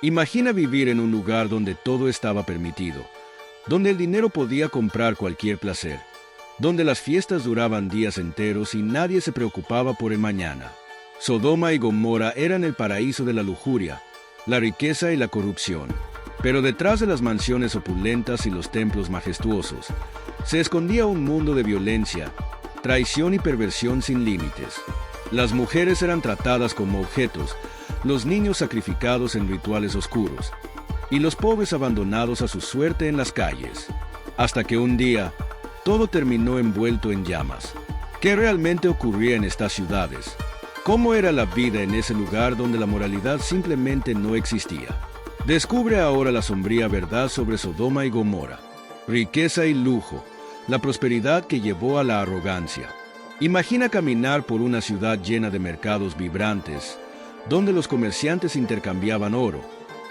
Imagina vivir en un lugar donde todo estaba permitido, donde el dinero podía comprar cualquier placer, donde las fiestas duraban días enteros y nadie se preocupaba por el mañana. Sodoma y Gomorra eran el paraíso de la lujuria, la riqueza y la corrupción. Pero detrás de las mansiones opulentas y los templos majestuosos, se escondía un mundo de violencia, traición y perversión sin límites. Las mujeres eran tratadas como objetos, los niños sacrificados en rituales oscuros, y los pobres abandonados a su suerte en las calles. Hasta que un día, todo terminó envuelto en llamas. ¿Qué realmente ocurría en estas ciudades? ¿Cómo era la vida en ese lugar donde la moralidad simplemente no existía? Descubre ahora la sombría verdad sobre Sodoma y Gomorra. Riqueza y lujo, la prosperidad que llevó a la arrogancia. Imagina caminar por una ciudad llena de mercados vibrantes, donde los comerciantes intercambiaban oro,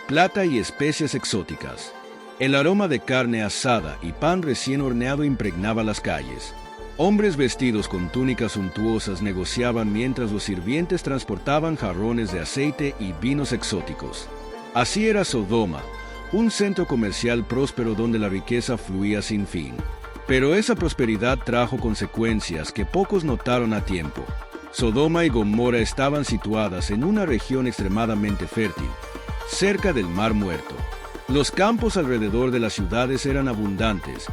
plata y especias exóticas. El aroma de carne asada y pan recién horneado impregnaba las calles. Hombres vestidos con túnicas suntuosas negociaban mientras los sirvientes transportaban jarrones de aceite y vinos exóticos. Así era Sodoma, un centro comercial próspero donde la riqueza fluía sin fin. Pero esa prosperidad trajo consecuencias que pocos notaron a tiempo. Sodoma y Gomorra estaban situadas en una región extremadamente fértil, cerca del Mar Muerto. Los campos alrededor de las ciudades eran abundantes,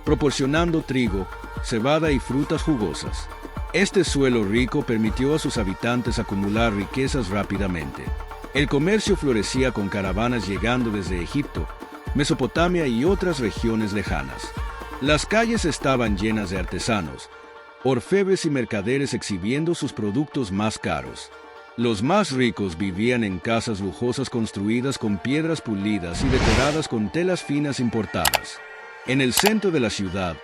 proporcionando trigo, cebada y frutas jugosas. Este suelo rico permitió a sus habitantes acumular riquezas rápidamente. El comercio florecía con caravanas llegando desde Egipto, Mesopotamia y otras regiones lejanas. Las calles estaban llenas de artesanos, orfebres y mercaderes exhibiendo sus productos más caros. Los más ricos vivían en casas lujosas construidas con piedras pulidas y decoradas con telas finas importadas. En el centro de la ciudad,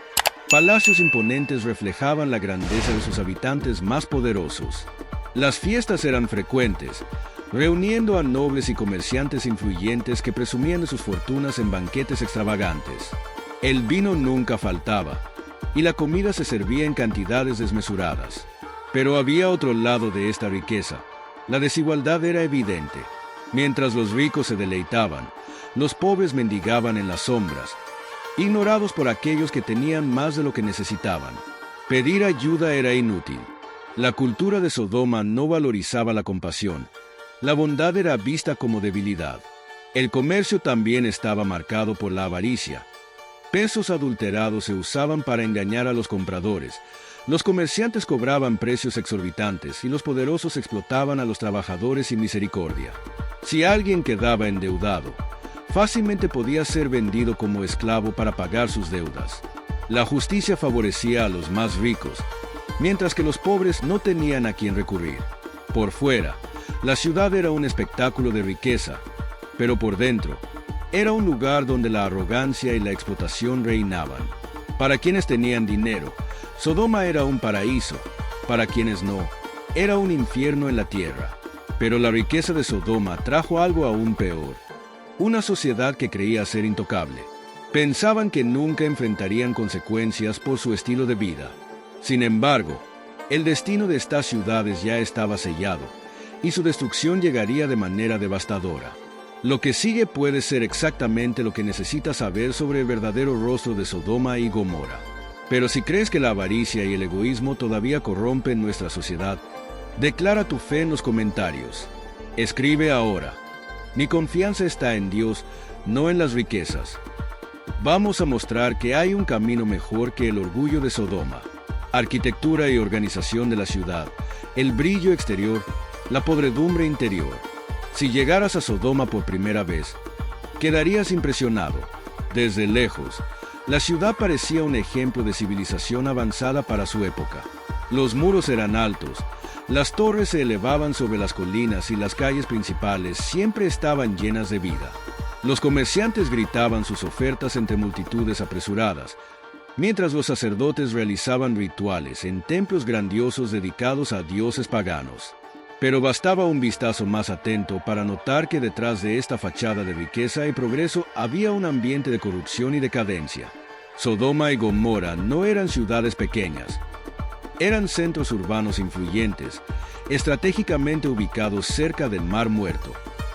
palacios imponentes reflejaban la grandeza de sus habitantes más poderosos. Las fiestas eran frecuentes, reuniendo a nobles y comerciantes influyentes que presumían de sus fortunas en banquetes extravagantes. El vino nunca faltaba, y la comida se servía en cantidades desmesuradas. Pero había otro lado de esta riqueza. La desigualdad era evidente. Mientras los ricos se deleitaban, los pobres mendigaban en las sombras, ignorados por aquellos que tenían más de lo que necesitaban. Pedir ayuda era inútil. La cultura de Sodoma no valorizaba la compasión. La bondad era vista como debilidad. El comercio también estaba marcado por la avaricia. Pesos adulterados se usaban para engañar a los compradores. Los comerciantes cobraban precios exorbitantes y los poderosos explotaban a los trabajadores sin misericordia. Si alguien quedaba endeudado, fácilmente podía ser vendido como esclavo para pagar sus deudas. La justicia favorecía a los más ricos, mientras que los pobres no tenían a quien recurrir. Por fuera, la ciudad era un espectáculo de riqueza, pero por dentro, era un lugar donde la arrogancia y la explotación reinaban. Para quienes tenían dinero, Sodoma era un paraíso. Para quienes no, era un infierno en la tierra. Pero la riqueza de Sodoma trajo algo aún peor. Una sociedad que creía ser intocable. Pensaban que nunca enfrentarían consecuencias por su estilo de vida. Sin embargo, el destino de estas ciudades ya estaba sellado, y su destrucción llegaría de manera devastadora. Lo que sigue puede ser exactamente lo que necesitas saber sobre el verdadero rostro de Sodoma y Gomorra. Pero si crees que la avaricia y el egoísmo todavía corrompen nuestra sociedad, declara tu fe en los comentarios. Escribe ahora: mi confianza está en Dios, no en las riquezas. Vamos a mostrar que hay un camino mejor que el orgullo de Sodoma. Arquitectura y organización de la ciudad, el brillo exterior, la podredumbre interior. Si llegaras a Sodoma por primera vez, quedarías impresionado. Desde lejos, la ciudad parecía un ejemplo de civilización avanzada para su época. Los muros eran altos, las torres se elevaban sobre las colinas y las calles principales siempre estaban llenas de vida. Los comerciantes gritaban sus ofertas entre multitudes apresuradas, mientras los sacerdotes realizaban rituales en templos grandiosos dedicados a dioses paganos. Pero bastaba un vistazo más atento para notar que detrás de esta fachada de riqueza y progreso había un ambiente de corrupción y decadencia. Sodoma y Gomorra no eran ciudades pequeñas. Eran centros urbanos influyentes, estratégicamente ubicados cerca del Mar Muerto.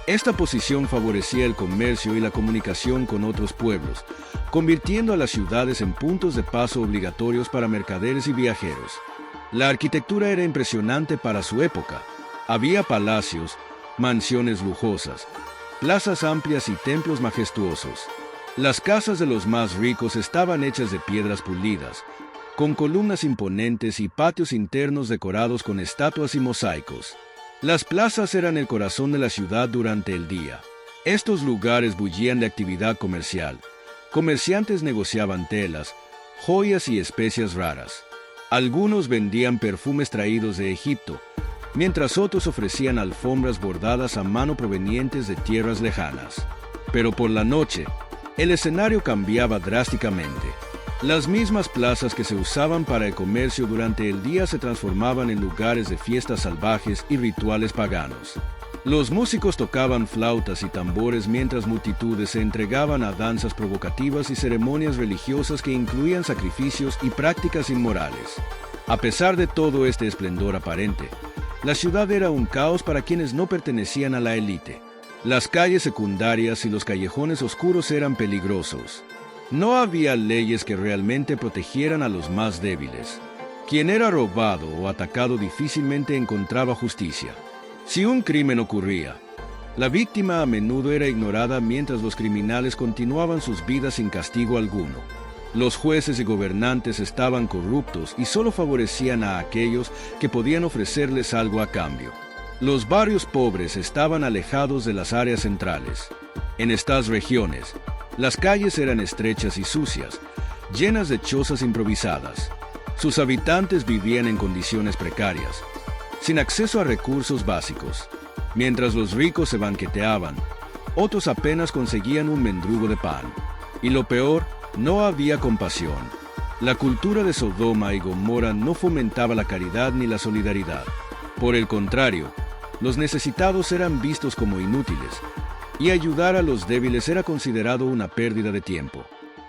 Esta posición favorecía el comercio y la comunicación con otros pueblos, convirtiendo a las ciudades en puntos de paso obligatorios para mercaderes y viajeros. La arquitectura era impresionante para su época. Había palacios, mansiones lujosas, plazas amplias y templos majestuosos. Las casas de los más ricos estaban hechas de piedras pulidas, con columnas imponentes y patios internos decorados con estatuas y mosaicos. Las plazas eran el corazón de la ciudad durante el día. Estos lugares bullían de actividad comercial. Comerciantes negociaban telas, joyas y especias raras. Algunos vendían perfumes traídos de Egipto, mientras otros ofrecían alfombras bordadas a mano provenientes de tierras lejanas. Pero por la noche, el escenario cambiaba drásticamente. Las mismas plazas que se usaban para el comercio durante el día se transformaban en lugares de fiestas salvajes y rituales paganos. Los músicos tocaban flautas y tambores mientras multitudes se entregaban a danzas provocativas y ceremonias religiosas que incluían sacrificios y prácticas inmorales. A pesar de todo este esplendor aparente, la ciudad era un caos para quienes no pertenecían a la élite. Las calles secundarias y los callejones oscuros eran peligrosos. No había leyes que realmente protegieran a los más débiles. Quien era robado o atacado difícilmente encontraba justicia. Si un crimen ocurría, la víctima a menudo era ignorada mientras los criminales continuaban sus vidas sin castigo alguno. Los jueces y gobernantes estaban corruptos y solo favorecían a aquellos que podían ofrecerles algo a cambio. Los barrios pobres estaban alejados de las áreas centrales. En estas regiones, las calles eran estrechas y sucias, llenas de chozas improvisadas. Sus habitantes vivían en condiciones precarias, sin acceso a recursos básicos. Mientras los ricos se banqueteaban, otros apenas conseguían un mendrugo de pan. Y lo peor, no había compasión. La cultura de Sodoma y Gomorra no fomentaba la caridad ni la solidaridad. Por el contrario, los necesitados eran vistos como inútiles, y ayudar a los débiles era considerado una pérdida de tiempo.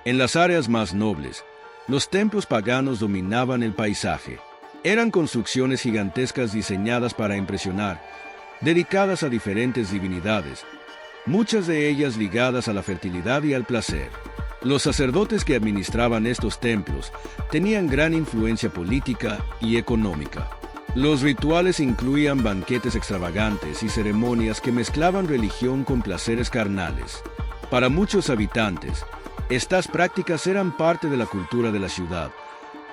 En las áreas más nobles, los templos paganos dominaban el paisaje. Eran construcciones gigantescas diseñadas para impresionar, dedicadas a diferentes divinidades, muchas de ellas ligadas a la fertilidad y al placer. Los sacerdotes que administraban estos templos tenían gran influencia política y económica. Los rituales incluían banquetes extravagantes y ceremonias que mezclaban religión con placeres carnales. Para muchos habitantes, estas prácticas eran parte de la cultura de la ciudad,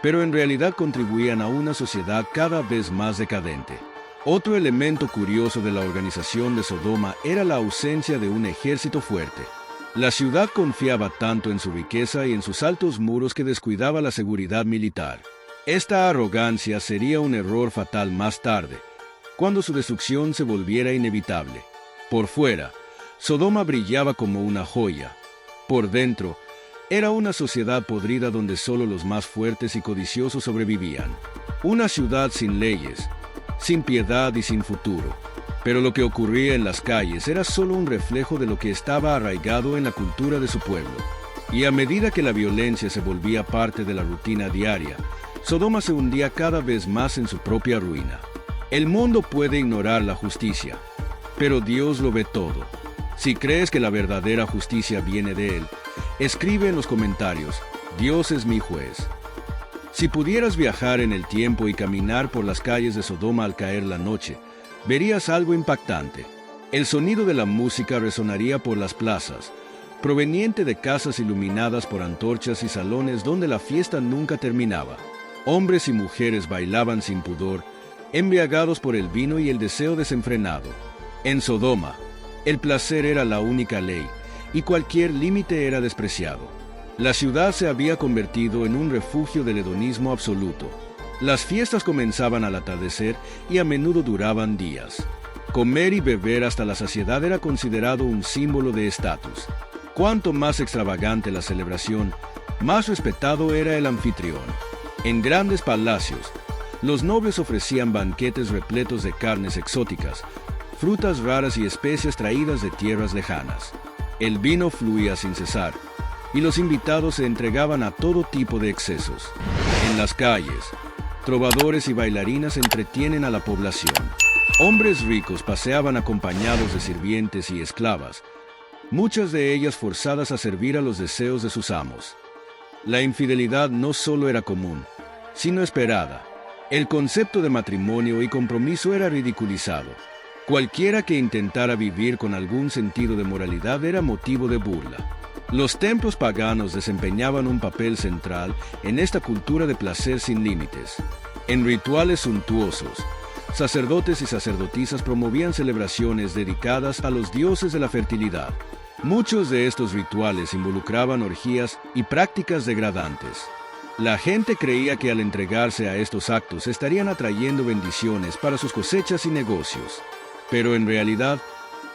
pero en realidad contribuían a una sociedad cada vez más decadente. Otro elemento curioso de la organización de Sodoma era la ausencia de un ejército fuerte. La ciudad confiaba tanto en su riqueza y en sus altos muros que descuidaba la seguridad militar. Esta arrogancia sería un error fatal más tarde, cuando su destrucción se volviera inevitable. Por fuera, Sodoma brillaba como una joya. Por dentro, era una sociedad podrida donde solo los más fuertes y codiciosos sobrevivían. Una ciudad sin leyes, sin piedad y sin futuro. Pero lo que ocurría en las calles era solo un reflejo de lo que estaba arraigado en la cultura de su pueblo. Y a medida que la violencia se volvía parte de la rutina diaria, Sodoma se hundía cada vez más en su propia ruina. El mundo puede ignorar la justicia, pero Dios lo ve todo. Si crees que la verdadera justicia viene de Él, escribe en los comentarios: Dios es mi juez. Si pudieras viajar en el tiempo y caminar por las calles de Sodoma al caer la noche, verías algo impactante. El sonido de la música resonaría por las plazas, proveniente de casas iluminadas por antorchas y salones donde la fiesta nunca terminaba. Hombres y mujeres bailaban sin pudor, embriagados por el vino y el deseo desenfrenado. En Sodoma, el placer era la única ley, y cualquier límite era despreciado. La ciudad se había convertido en un refugio del hedonismo absoluto. Las fiestas comenzaban al atardecer y a menudo duraban días. Comer y beber hasta la saciedad era considerado un símbolo de estatus. Cuanto más extravagante la celebración, más respetado era el anfitrión. En grandes palacios, los nobles ofrecían banquetes repletos de carnes exóticas, frutas raras y especias traídas de tierras lejanas. El vino fluía sin cesar, y los invitados se entregaban a todo tipo de excesos. En las calles, trovadores y bailarinas entretienen a la población. Hombres ricos paseaban acompañados de sirvientes y esclavas, muchas de ellas forzadas a servir a los deseos de sus amos. La infidelidad no solo era común, sino esperada. El concepto de matrimonio y compromiso era ridiculizado. Cualquiera que intentara vivir con algún sentido de moralidad era motivo de burla. Los templos paganos desempeñaban un papel central en esta cultura de placer sin límites. En rituales suntuosos, sacerdotes y sacerdotisas promovían celebraciones dedicadas a los dioses de la fertilidad. Muchos de estos rituales involucraban orgías y prácticas degradantes. La gente creía que al entregarse a estos actos estarían atrayendo bendiciones para sus cosechas y negocios, pero en realidad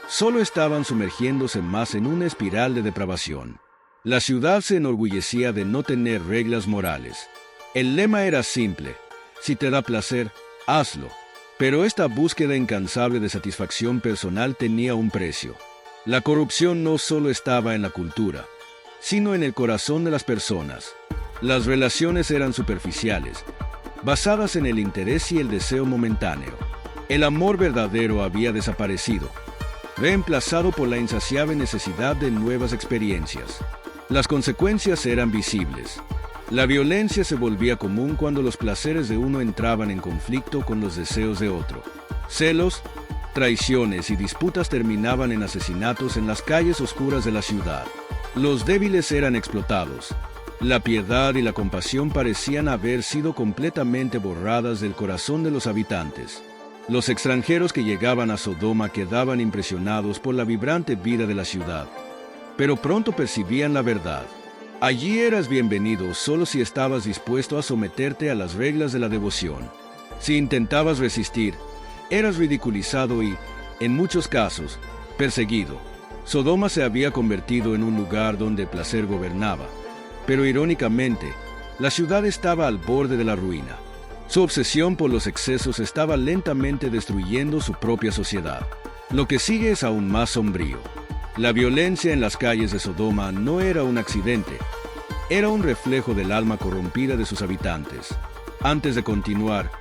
solo estaban sumergiéndose más en una espiral de depravación. La ciudad se enorgullecía de no tener reglas morales. El lema era simple: si te da placer, hazlo. Pero esta búsqueda incansable de satisfacción personal tenía un precio. La corrupción no solo estaba en la cultura, sino en el corazón de las personas. Las relaciones eran superficiales, basadas en el interés y el deseo momentáneo. El amor verdadero había desaparecido, reemplazado por la insaciable necesidad de nuevas experiencias. Las consecuencias eran visibles. La violencia se volvía común cuando los placeres de uno entraban en conflicto con los deseos de otro. Celos, traiciones y disputas terminaban en asesinatos en las calles oscuras de la ciudad. Los débiles eran explotados. La piedad y la compasión parecían haber sido completamente borradas del corazón de los habitantes. Los extranjeros que llegaban a Sodoma quedaban impresionados por la vibrante vida de la ciudad, pero pronto percibían la verdad. Allí eras bienvenido solo si estabas dispuesto a someterte a las reglas de la devoción. Si intentabas resistir, eras ridiculizado y, en muchos casos, perseguido. Sodoma se había convertido en un lugar donde el placer gobernaba, pero irónicamente, la ciudad estaba al borde de la ruina. Su obsesión por los excesos estaba lentamente destruyendo su propia sociedad. Lo que sigue es aún más sombrío. La violencia en las calles de Sodoma no era un accidente, era un reflejo del alma corrompida de sus habitantes. Antes de continuar,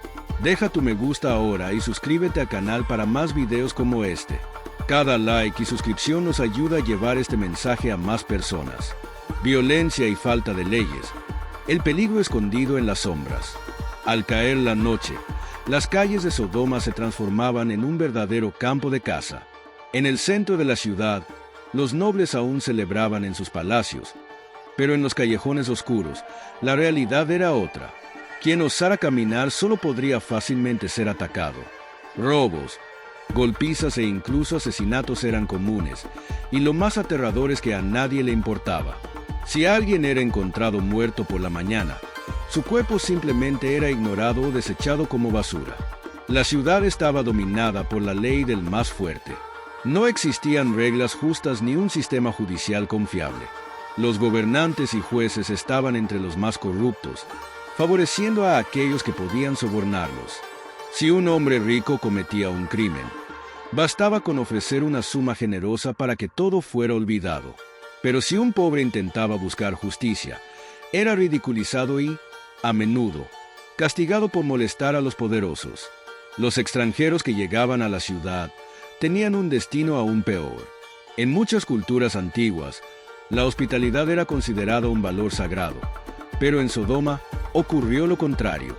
deja tu me gusta ahora y suscríbete al canal para más videos como este. Cada like y suscripción nos ayuda a llevar este mensaje a más personas. Violencia y falta de leyes, el peligro escondido en las sombras. Al caer la noche, las calles de Sodoma se transformaban en un verdadero campo de caza. En el centro de la ciudad, los nobles aún celebraban en sus palacios, pero en los callejones oscuros, la realidad era otra. Quien osara caminar solo podría fácilmente ser atacado. Robos, golpizas e incluso asesinatos eran comunes, y lo más aterrador es que a nadie le importaba. Si alguien era encontrado muerto por la mañana, su cuerpo simplemente era ignorado o desechado como basura. La ciudad estaba dominada por la ley del más fuerte. No existían reglas justas ni un sistema judicial confiable. Los gobernantes y jueces estaban entre los más corruptos, favoreciendo a aquellos que podían sobornarlos. Si un hombre rico cometía un crimen, bastaba con ofrecer una suma generosa para que todo fuera olvidado. Pero si un pobre intentaba buscar justicia, era ridiculizado y, a menudo, castigado por molestar a los poderosos. Los extranjeros que llegaban a la ciudad tenían un destino aún peor. En muchas culturas antiguas, la hospitalidad era considerada un valor sagrado, pero en Sodoma ocurrió lo contrario.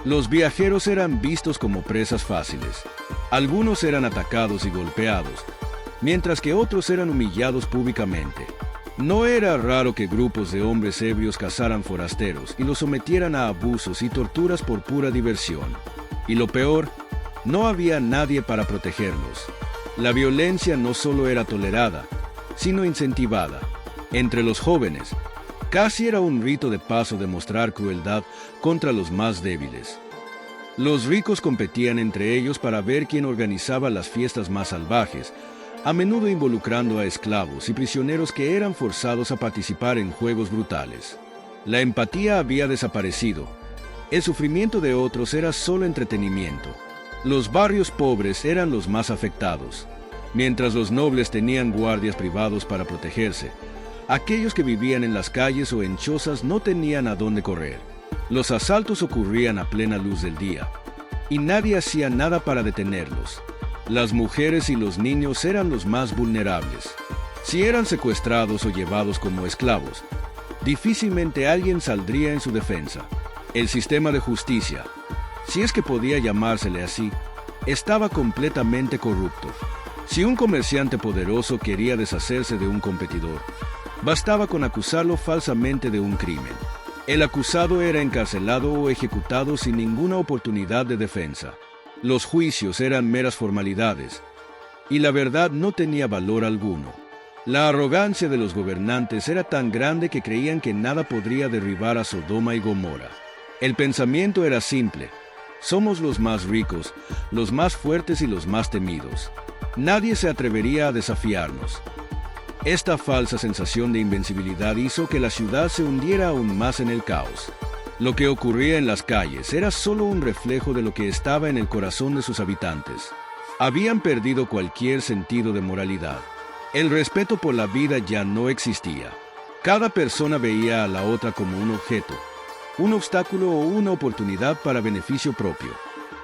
Los viajeros eran vistos como presas fáciles. Algunos eran atacados y golpeados, mientras que otros eran humillados públicamente. No era raro que grupos de hombres ebrios cazaran forasteros y los sometieran a abusos y torturas por pura diversión. Y lo peor, no había nadie para protegerlos. La violencia no solo era tolerada, sino incentivada. Entre los jóvenes, casi era un rito de paso demostrar crueldad contra los más débiles. Los ricos competían entre ellos para ver quién organizaba las fiestas más salvajes, a menudo involucrando a esclavos y prisioneros que eran forzados a participar en juegos brutales. La empatía había desaparecido. El sufrimiento de otros era solo entretenimiento. Los barrios pobres eran los más afectados. Mientras los nobles tenían guardias privados para protegerse, aquellos que vivían en las calles o en chozas no tenían a dónde correr. Los asaltos ocurrían a plena luz del día, y nadie hacía nada para detenerlos. Las mujeres y los niños eran los más vulnerables. Si eran secuestrados o llevados como esclavos, difícilmente alguien saldría en su defensa. El sistema de justicia, si es que podía llamársele así, estaba completamente corrupto. Si un comerciante poderoso quería deshacerse de un competidor, bastaba con acusarlo falsamente de un crimen. El acusado era encarcelado o ejecutado sin ninguna oportunidad de defensa. Los juicios eran meras formalidades, y la verdad no tenía valor alguno. La arrogancia de los gobernantes era tan grande que creían que nada podría derribar a Sodoma y Gomorra. El pensamiento era simple: somos los más ricos, los más fuertes y los más temidos. Nadie se atrevería a desafiarnos. Esta falsa sensación de invencibilidad hizo que la ciudad se hundiera aún más en el caos. Lo que ocurría en las calles era solo un reflejo de lo que estaba en el corazón de sus habitantes. Habían perdido cualquier sentido de moralidad. El respeto por la vida ya no existía. Cada persona veía a la otra como un objeto, un obstáculo o una oportunidad para beneficio propio.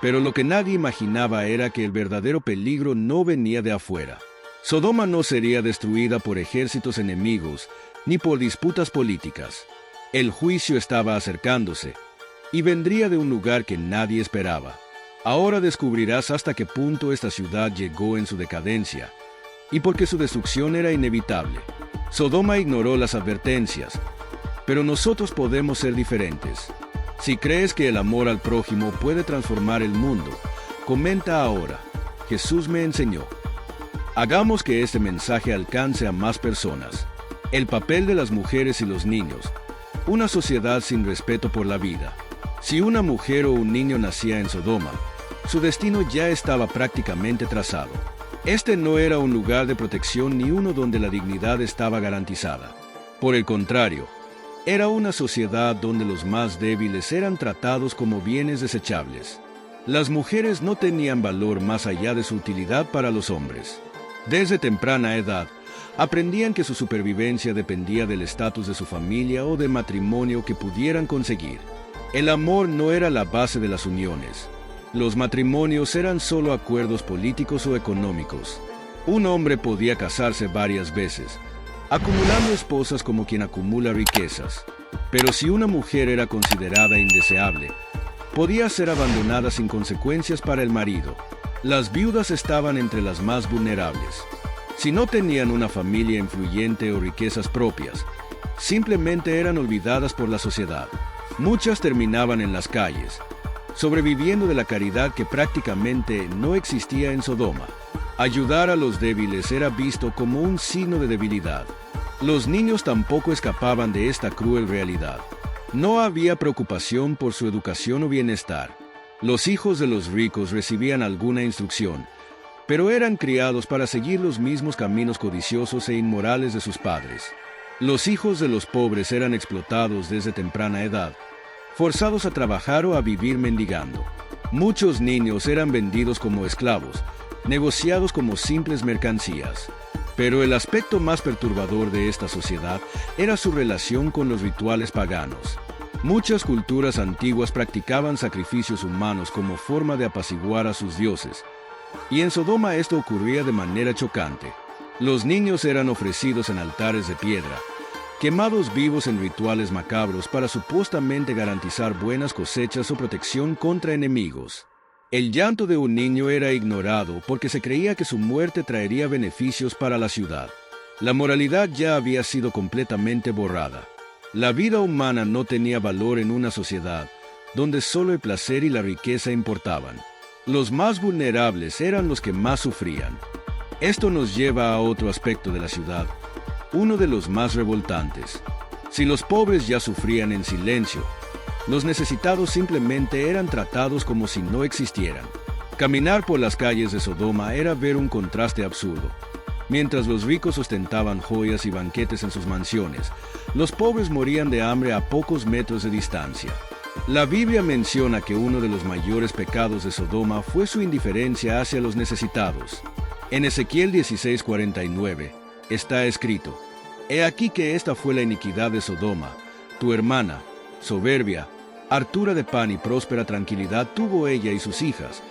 Pero lo que nadie imaginaba era que el verdadero peligro no venía de afuera. Sodoma no sería destruida por ejércitos enemigos ni por disputas políticas. El juicio estaba acercándose y vendría de un lugar que nadie esperaba. Ahora descubrirás hasta qué punto esta ciudad llegó en su decadencia y por qué su destrucción era inevitable. Sodoma ignoró las advertencias, pero nosotros podemos ser diferentes. Si crees que el amor al prójimo puede transformar el mundo, comenta ahora: Jesús me enseñó. Hagamos que este mensaje alcance a más personas. El papel de las mujeres y los niños. Una sociedad sin respeto por la vida. Si una mujer o un niño nacía en Sodoma, su destino ya estaba prácticamente trazado. Este no era un lugar de protección ni uno donde la dignidad estaba garantizada. Por el contrario, era una sociedad donde los más débiles eran tratados como bienes desechables. Las mujeres no tenían valor más allá de su utilidad para los hombres. Desde temprana edad, aprendían que su supervivencia dependía del estatus de su familia o del matrimonio que pudieran conseguir. El amor no era la base de las uniones. Los matrimonios eran solo acuerdos políticos o económicos. Un hombre podía casarse varias veces, acumulando esposas como quien acumula riquezas. Pero si una mujer era considerada indeseable, podía ser abandonada sin consecuencias para el marido. Las viudas estaban entre las más vulnerables. Si no tenían una familia influyente o riquezas propias, simplemente eran olvidadas por la sociedad. Muchas terminaban en las calles, sobreviviendo de la caridad que prácticamente no existía en Sodoma. Ayudar a los débiles era visto como un signo de debilidad. Los niños tampoco escapaban de esta cruel realidad. No había preocupación por su educación o bienestar. Los hijos de los ricos recibían alguna instrucción, pero eran criados para seguir los mismos caminos codiciosos e inmorales de sus padres. Los hijos de los pobres eran explotados desde temprana edad, forzados a trabajar o a vivir mendigando. Muchos niños eran vendidos como esclavos, negociados como simples mercancías. Pero el aspecto más perturbador de esta sociedad era su relación con los rituales paganos. Muchas culturas antiguas practicaban sacrificios humanos como forma de apaciguar a sus dioses, y en Sodoma esto ocurría de manera chocante. Los niños eran ofrecidos en altares de piedra, quemados vivos en rituales macabros para supuestamente garantizar buenas cosechas o protección contra enemigos. El llanto de un niño era ignorado porque se creía que su muerte traería beneficios para la ciudad. La moralidad ya había sido completamente borrada. La vida humana no tenía valor en una sociedad donde solo el placer y la riqueza importaban. Los más vulnerables eran los que más sufrían. Esto nos lleva a otro aspecto de la ciudad, uno de los más revoltantes. Si los pobres ya sufrían en silencio, los necesitados simplemente eran tratados como si no existieran. Caminar por las calles de Sodoma era ver un contraste absurdo. Mientras los ricos ostentaban joyas y banquetes en sus mansiones, los pobres morían de hambre a pocos metros de distancia. La Biblia menciona que uno de los mayores pecados de Sodoma fue su indiferencia hacia los necesitados. En Ezequiel 16:49 está escrito: He aquí que esta fue la iniquidad de Sodoma, tu hermana, soberbia, Hartura de pan y próspera tranquilidad tuvo ella y sus hijas,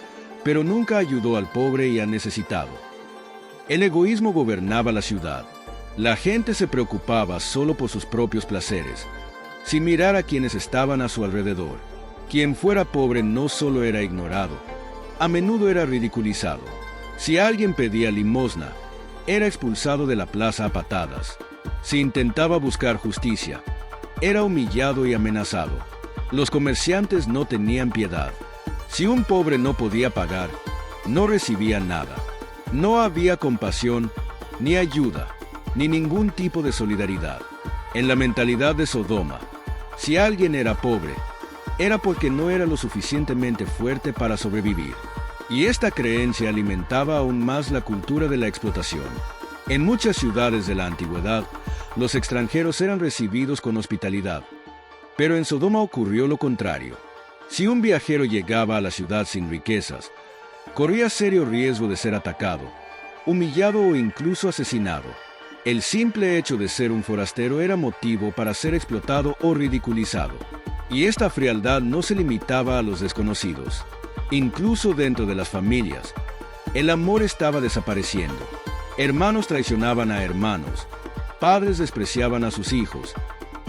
pero nunca ayudó al pobre y al necesitado. El egoísmo gobernaba la ciudad. La gente se preocupaba solo por sus propios placeres, sin mirar a quienes estaban a su alrededor. Quien fuera pobre no solo era ignorado, a menudo era ridiculizado. Si alguien pedía limosna, era expulsado de la plaza a patadas. Si intentaba buscar justicia, era humillado y amenazado. Los comerciantes no tenían piedad. Si un pobre no podía pagar, no recibía nada. No había compasión, ni ayuda, ni ningún tipo de solidaridad. En la mentalidad de Sodoma, si alguien era pobre, era porque no era lo suficientemente fuerte para sobrevivir. Y esta creencia alimentaba aún más la cultura de la explotación. En muchas ciudades de la antigüedad, los extranjeros eran recibidos con hospitalidad. Pero en Sodoma ocurrió lo contrario. Si un viajero llegaba a la ciudad sin riquezas, corría serio riesgo de ser atacado, humillado o incluso asesinado. El simple hecho de ser un forastero era motivo para ser explotado o ridiculizado. Y esta frialdad no se limitaba a los desconocidos. Incluso dentro de las familias, el amor estaba desapareciendo. Hermanos traicionaban a hermanos, padres despreciaban a sus hijos,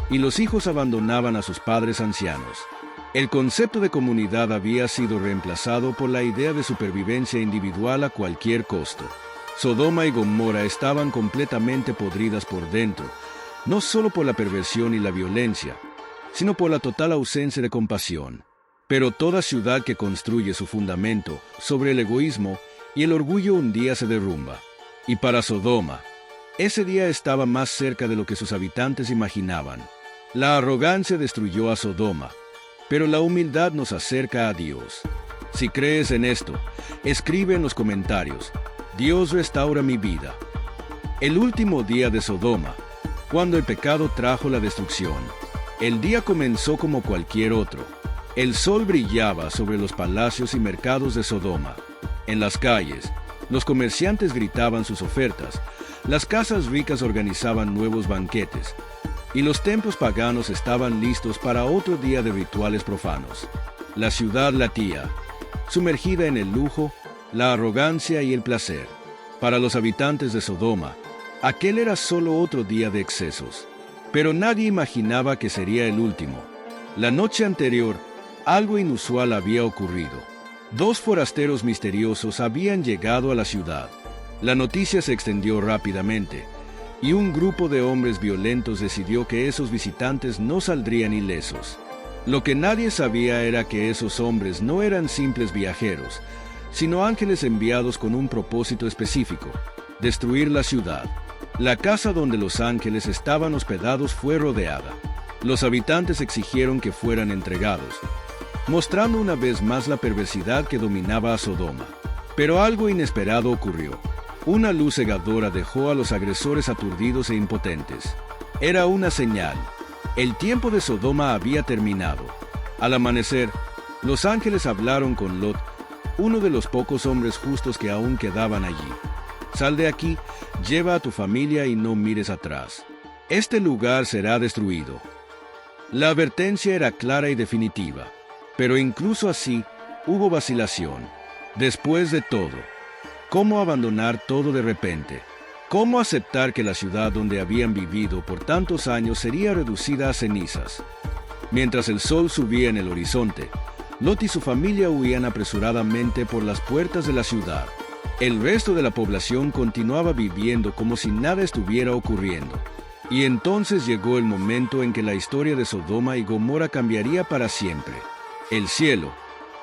y los hijos abandonaban a sus padres ancianos. El concepto de comunidad había sido reemplazado por la idea de supervivencia individual a cualquier costo. Sodoma y Gomorra estaban completamente podridas por dentro, no solo por la perversión y la violencia, sino por la total ausencia de compasión. Pero toda ciudad que construye su fundamento sobre el egoísmo y el orgullo un día se derrumba. Y para Sodoma, ese día estaba más cerca de lo que sus habitantes imaginaban. La arrogancia destruyó a Sodoma, pero la humildad nos acerca a Dios. Si crees en esto, escribe en los comentarios: Dios restaura mi vida. El último día de Sodoma, cuando el pecado trajo la destrucción. El día comenzó como cualquier otro. El sol brillaba sobre los palacios y mercados de Sodoma. En las calles, los comerciantes gritaban sus ofertas, las casas ricas organizaban nuevos banquetes, y los templos paganos estaban listos para otro día de rituales profanos. La ciudad latía, sumergida en el lujo, la arrogancia y el placer. Para los habitantes de Sodoma, aquel era solo otro día de excesos. Pero nadie imaginaba que sería el último. La noche anterior, algo inusual había ocurrido. 2 forasteros misteriosos habían llegado a la ciudad. La noticia se extendió rápidamente, y un grupo de hombres violentos decidió que esos visitantes no saldrían ilesos. Lo que nadie sabía era que esos hombres no eran simples viajeros, sino ángeles enviados con un propósito específico: destruir la ciudad. La casa donde los ángeles estaban hospedados fue rodeada. Los habitantes exigieron que fueran entregados, mostrando una vez más la perversidad que dominaba a Sodoma. Pero algo inesperado ocurrió. Una luz cegadora dejó a los agresores aturdidos e impotentes. Era una señal. El tiempo de Sodoma había terminado. Al amanecer, los ángeles hablaron con Lot, uno de los pocos hombres justos que aún quedaban allí. Sal de aquí, lleva a tu familia y no mires atrás. Este lugar será destruido. La advertencia era clara y definitiva, pero incluso así hubo vacilación. Después de todo, ¿cómo abandonar todo de repente? ¿Cómo aceptar que la ciudad donde habían vivido por tantos años sería reducida a cenizas? Mientras el sol subía en el horizonte, Lot y su familia huían apresuradamente por las puertas de la ciudad. El resto de la población continuaba viviendo como si nada estuviera ocurriendo. Y entonces llegó el momento en que la historia de Sodoma y Gomorra cambiaría para siempre. El cielo,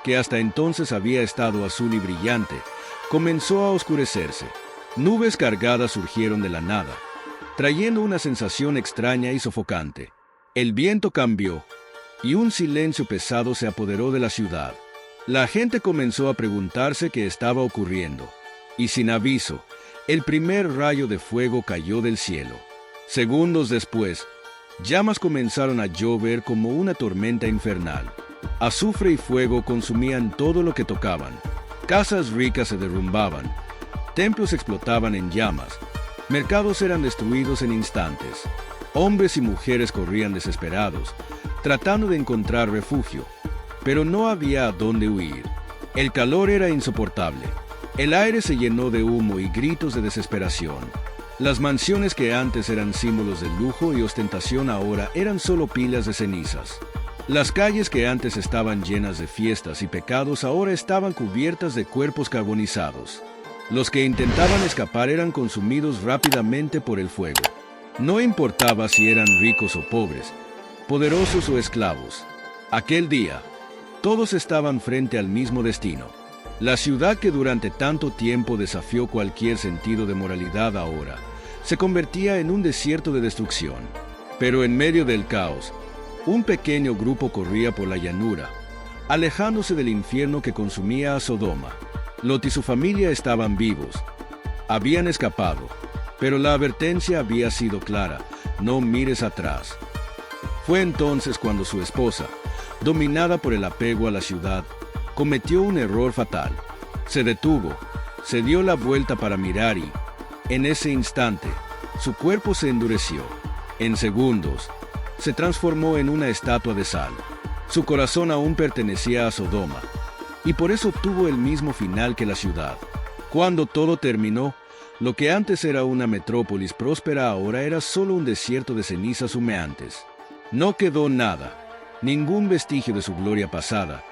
que hasta entonces había estado azul y brillante, comenzó a oscurecerse. Nubes cargadas surgieron de la nada, trayendo una sensación extraña y sofocante. El viento cambió, y un silencio pesado se apoderó de la ciudad. La gente comenzó a preguntarse qué estaba ocurriendo. Y sin aviso, el primer rayo de fuego cayó del cielo. Segundos después, llamas comenzaron a llover como una tormenta infernal. Azufre y fuego consumían todo lo que tocaban. Casas ricas se derrumbaban. Templos explotaban en llamas. Mercados eran destruidos en instantes. Hombres y mujeres corrían desesperados, tratando de encontrar refugio, pero no había a dónde huir. El calor era insoportable. El aire se llenó de humo y gritos de desesperación. Las mansiones que antes eran símbolos de lujo y ostentación ahora eran solo pilas de cenizas. Las calles que antes estaban llenas de fiestas y pecados ahora estaban cubiertas de cuerpos carbonizados. Los que intentaban escapar eran consumidos rápidamente por el fuego. No importaba si eran ricos o pobres, poderosos o esclavos. Aquel día, todos estaban frente al mismo destino. La ciudad que durante tanto tiempo desafió cualquier sentido de moralidad ahora se convertía en un desierto de destrucción. Pero en medio del caos, un pequeño grupo corría por la llanura, alejándose del infierno que consumía a Sodoma. Lot y su familia estaban vivos. Habían escapado, pero la advertencia había sido clara: no mires atrás. Fue entonces cuando su esposa, dominada por el apego a la ciudad, cometió un error fatal. Se detuvo, se dio la vuelta para mirar y, en ese instante, su cuerpo se endureció. En segundos, se transformó en una estatua de sal. Su corazón aún pertenecía a Sodoma, y por eso tuvo el mismo final que la ciudad. Cuando todo terminó, lo que antes era una metrópolis próspera ahora era solo un desierto de cenizas humeantes. No quedó nada, ningún vestigio de su gloria pasada,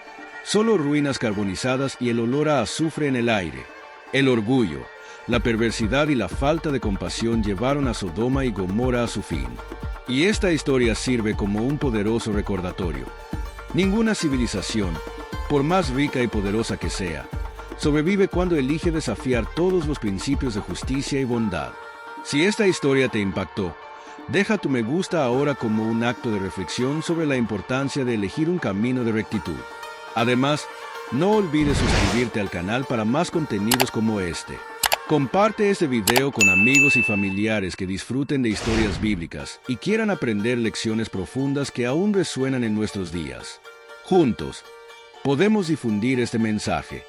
solo ruinas carbonizadas y el olor a azufre en el aire. El orgullo, la perversidad y la falta de compasión llevaron a Sodoma y Gomorra a su fin. Y esta historia sirve como un poderoso recordatorio. Ninguna civilización, por más rica y poderosa que sea, sobrevive cuando elige desafiar todos los principios de justicia y bondad. Si esta historia te impactó, deja tu me gusta ahora como un acto de reflexión sobre la importancia de elegir un camino de rectitud. Además, no olvides suscribirte al canal para más contenidos como este. Comparte este video con amigos y familiares que disfruten de historias bíblicas y quieran aprender lecciones profundas que aún resuenan en nuestros días. Juntos, podemos difundir este mensaje.